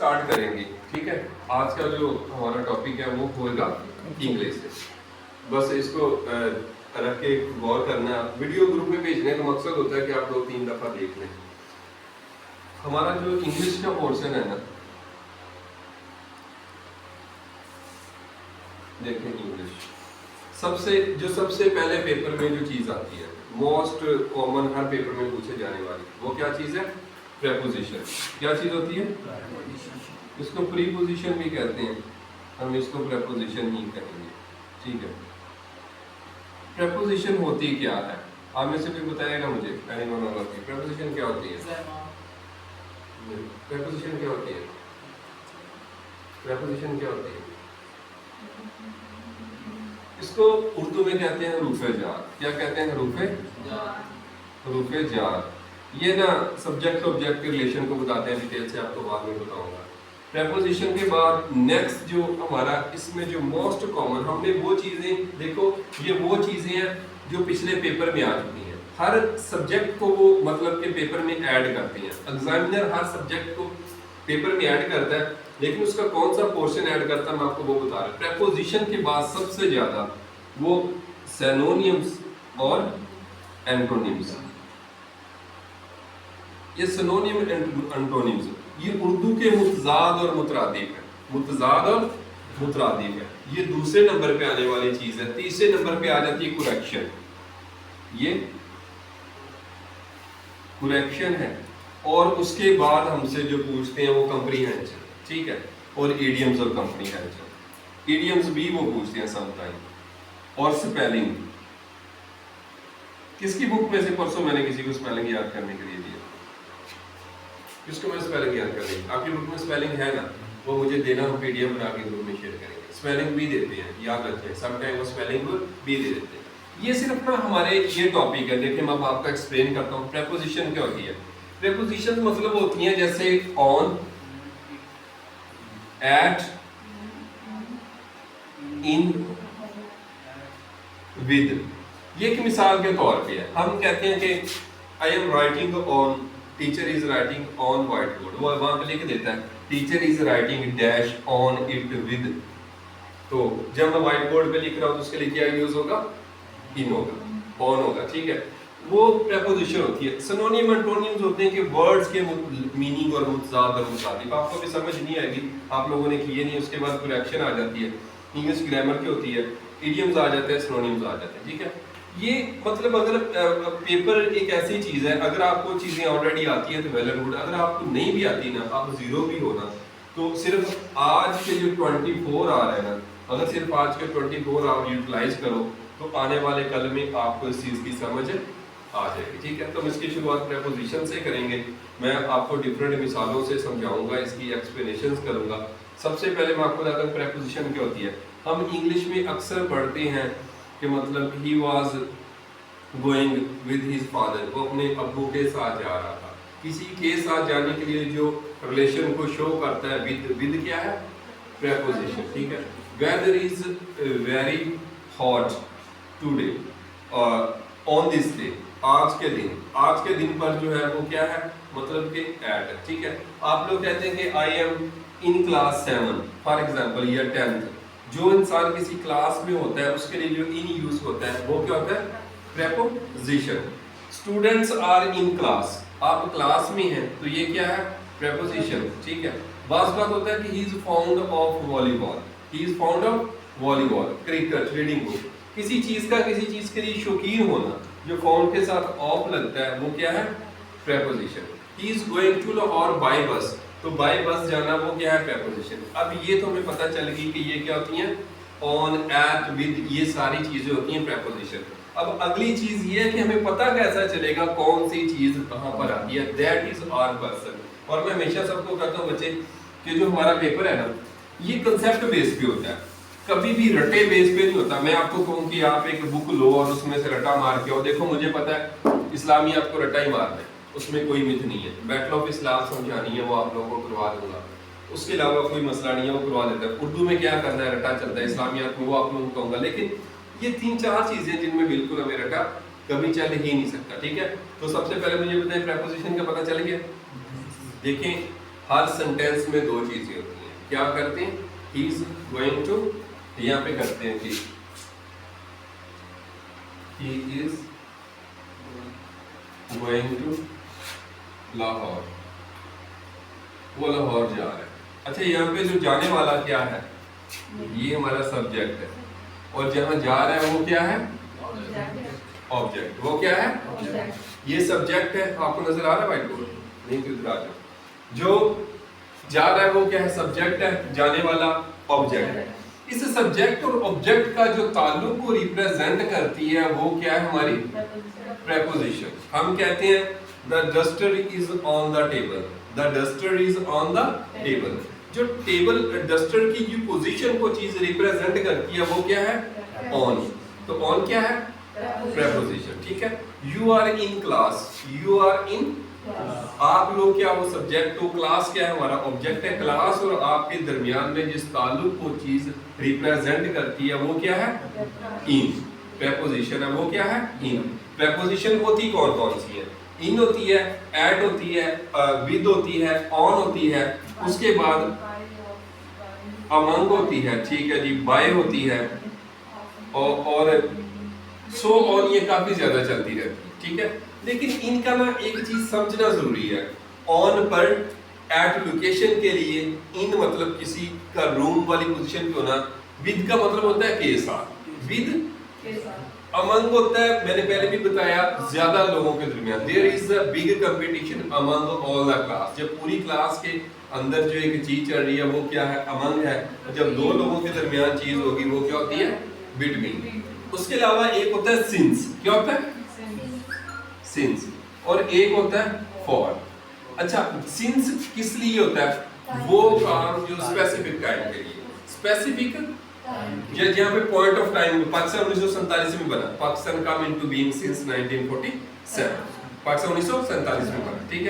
Start करेंगे। ठीक है, आज का जो हमारा टॉपिक है वो होगा इंग्लिश से। बस इसको रख के गौर करना। वीडियो ग्रुप में भेजने का मकसद होता है कि आप 2-3 दफा देख लें। हमारा जो इंग्लिश का पोर्शन है ना, देखें इंग्लिश सबसे पहले पेपर में जो चीज आती है, मोस्ट कॉमन हर पेपर में पूछे जाने वाली, वो क्या चीज है? प्रेपोजिशन। क्या चीज होती है? इसको प्रीपोजिशन भी कहते हैं, हम इसको प्रेपोजिशन ही कहेंगे। ठीक है, प्रेपोजिशन होती क्या है? आप में से भी बताएगा मुझे, प्रेपोजिशन क्या होती है? प्रेपोजिशन क्या होती है? प्रेपोजिशन क्या होती है? इसको उर्दू में कहते हैं हरूफे जार। क्या कहते हैं? हरूफे जार। ये ना सब्जेक्ट ऑब्जेक्ट के रिलेशन को बताते हैं, डिटेल से आपको बाद में बताऊंगा। प्रेपोजिशन के बाद नेक्स्ट जो हमारा इसमें जो मोस्ट कॉमन, हमने वो चीजें देखो, ये वो चीजें हैं जो पिछले पेपर में आ चुकी हैं। हर सब्जेक्ट को वो मतलब के पेपर में ऐड करते हैं। एग्जामिनर हर सब्जेक्ट को पेपर में ऐड करता है, लेकिन उसका कौन सा पोर्शन ऐड करता है मैं आपको वो बता रहा हूं। प्रेपोजिशन के बाद सबसे ज्यादा वो सिनोनिम्स और एंटोनिम्स। ये सिनोनिम एंटोनिम्स ये उर्दू के मुतजाद और मुतरादिफ है। मुतजाद और मुतरादिफ है, ये दूसरे नंबर पे आने वाली चीज है। तीसरे नंबर पे आ जाती है कुरेक्शन। ये कुरेक्शन है। और उसके बाद हमसे जो पूछते हैं वो कंप्रीहेंशन। ठीक है, और इडियम्स और कंप्रीहेंशन। इडियम्स भी वो पूछते हैं समटाइम। और स्पेलिंग, किसकी बुक में से परसों मैंने किसी को स्पेलिंग याद करने के लिए दिया? किसको मैं स्पेलिंग याद कर रही? आपकी बुक में स्पेलिंग है ना, वो मुझे देना, हम पीडीएफ बना के ग्रुप में शेयर करेंगे। स्पेलिंग भी देते हैं, याद रखें, समटाइम वो स्पेलिंग भी दे देते हैं। ये सिर्फ ना हमारे ये टॉपिक है। देखिए मैं आपको एक्सप्लेन करता हूँ प्रेपोजिशन क्या होती है। प्रेपोजिशन मतलब होती है जैसे ऑन, एट, इन, विद। ये एक मिसाल के तौर पे है। हम कहते हैं कि I am writing on, teacher is writing on white board. वो वहां पे लिख देता है teacher is writing dash on it with. तो जब मैं व्हाइट बोर्ड पे लिख रहा हूं तो उसके लिए क्या यूज होगा? इन होगा, ऑन होगा। ठीक है, वो प्रेपोजिशन होती है। सिनोनिम एंटोनिम्स होते हैं कि वर्ड्स के मीनिंग और मुतजाद और मुतादिफ। आपको भी समझ नहीं आएगी, आप लोगों ने किए नहीं। उसके बाद करेक्शन आ जाती है, इंग्लिश ग्रामर की होती है, इडियम्स आ जाते हैं, सिनोनिम्स आ जाते हैं। ठीक है, ये मतलब अगर पेपर एक ऐसी चीज है, अगर आपको चीजें ऑलरेडी आती है तो वेल एंड गुड। अगर आपको नहीं भी आती ना, आप जीरो भी हो ना, तो सिर्फ आज के जो 24 आ रहे हैं ना, अगर सिर्फ आज के 24 आप यूटिलाइज करो तो आने वाले कल में आपको इस चीज की समझ आ जाएगी। ठीक है, तो हम इसकी शुरुआत प्रेपोजिशन से करेंगे। मैं आपको डिफरेंट मिसालों से समझाऊंगा, इसकी एक्सप्लेनेशंस करूंगा। सबसे पहले मैं आपको बताता हूँ प्रेपोजिशन क्या होती है। हम इंग्लिश में अक्सर पढ़ते हैं कि मतलब he was going with his father, वो अपने अब्बू के साथ जा रहा था। किसी के साथ जाने के लिए जो रिलेशन को शो करता है, विद क्या है? प्रेपोजिशन। ठीक है, weather is very hot today, on this day, आज के दिन पर जो है वो क्या है? मतलब कि एट। ठीक है, आप लोग कहते हैं कि I am in class 7 for example, या 10th। जो इंसान किसी क्लास में होता है उसके लिए जो इन यूज होता है वो क्या होता है? Preposition. Students are in class, आप क्लास में हैं तो ये क्या है? प्रेपोजिशन। ठीक है, बात होता है कि he is found of volleyball, he is found of volleyball, cricket, reading book. किसी चीज के लिए शौकीन होना, जो फाउंड के साथ ऑफ लगता है वो क्या है? Preposition. He is going to Lahore by bus, तो बाय बस जाना वो क्या है? प्रेपोजिशन। अब ये तो हमें पता चल गई कि ये क्या होती है? ऑन, एट, विद, ये सारी चीजें होती हैं प्रेपोजिशन। अब अगली चीज ये है कि हमें पता कैसा चलेगा कौन सी चीज कहां पर आती है? That is our person. और मैं हमेशा सबको कहता हूं बच्चे कि जो हमारा पेपर है ना, ये कंसेप्ट बेस पे होता है, कभी भी रटे बेस पे नहीं होता। मैं आपको कहूँ कि आप एक बुक लो और उसमें से रटा मार के, और देखो मुझे पता है इस्लामी आपको रटा ही मारना है, उसमें कोई मिथ नहीं है। बैटल ऑफ इस्लाम समझानी है वो आप लोगों को करवा दूंगा, उसके अलावा कोई मसला नहीं है, वो करवा देता है। उर्दू में क्या करना है? रटा चलता है, इस्लामियात में वो आप लोगों को कहूँगा। लेकिन ये 3-4 चीजें जिनमें बिल्कुल हमें रटा कभी चल ही नहीं सकता। ठीक है, तो सबसे पहले मुझे बताएं प्रेपोजिशन का पता चल गया। देखें हर सेंटेंस में दो चीजें होती हैं। क्या करते हैं? ही इज गोइंग टू, यहाँ पे करते हैं कि he is going to Lahore, वो लाहौर जा रहा है। अच्छा, यहाँ पे जो जाने वाला क्या है? ये हमारा सब्जेक्ट है, और जहाँ जा रहा है वो क्या है? ऑब्जेक्ट। वो क्या है? ये सब्जेक्ट है। आपको नजर आ रहा है व्हाइट बोर्ड? नहीं तो इधर आ जाओ। जो जा रहा है वो क्या है? सब्जेक्ट है, जाने वाला ऑब्जेक्ट है। इस सब्जेक्ट और ऑब्जेक्ट का जो ताल्लुक को रिप्रेजेंट करती है वो क्या है? हमारी प्रेपोजिशन। हम कहते हैं the duster is on the table, the duster is on the table. जो टेबल डस्टर की जो पोजीशन को चीज रिप्रेजेंट करती है वो क्या है? ऑन। तो ऑन क्या है? प्रेपोजिशन। ठीक है। You are in class, you are in, आप लोग क्या, वो सब्जेक्ट हो, क्लास क्या है? हमारा ऑब्जेक्ट है। क्लास और आपके दरमियान में जिस ताल्लुक को चीज रिप्रेजेंट करती है वो क्या है? इन। प्रेपोजिशन है वो क्या है? इन। प्रेपोजिशन होती कौन कौन सी है? इन होती है, एट होती है, विद होती है, ऑन होती है, उसके बाद अमंग होती है, ठीक है जी, बाय होती है, और सो ऑन। ये काफी ज्यादा चलती रहती है। ठीक है। लेकिन इनका ना एक चीज समझना जरूरी है। ऑन पर, एट लोकेशन के लिए, इन मतलब किसी का रूम वाली पोजीशन पे होना, विद का मतलब होता है के साथ, विद अमंग होता है, मैंने पहले भी बताया, ज्यादा लोगों के दरमियान। There is a big competition among all the class. जब पूरी क्लास के अंदर जो एक चीज चल रही है वो क्या है? अमंग है। जब दो लोगों के दरमियान चीज होगी वो क्या होती है? बिटवीन। उसके अलावा एक होता है सिंस। क्या होता है? सिंस। और एक होता है फॉर। अच्छा, सिंस किस लिए होता है? वो काम जो स्पेसिफिक टाइम के लिए, स्पेसिफिक, जहाँ पे पॉइंट ऑफ टाइम, पाकिस्तान 1947 में बना, Pakistan come into being since 1947, Pakistan 1947 में बना। ठीक है।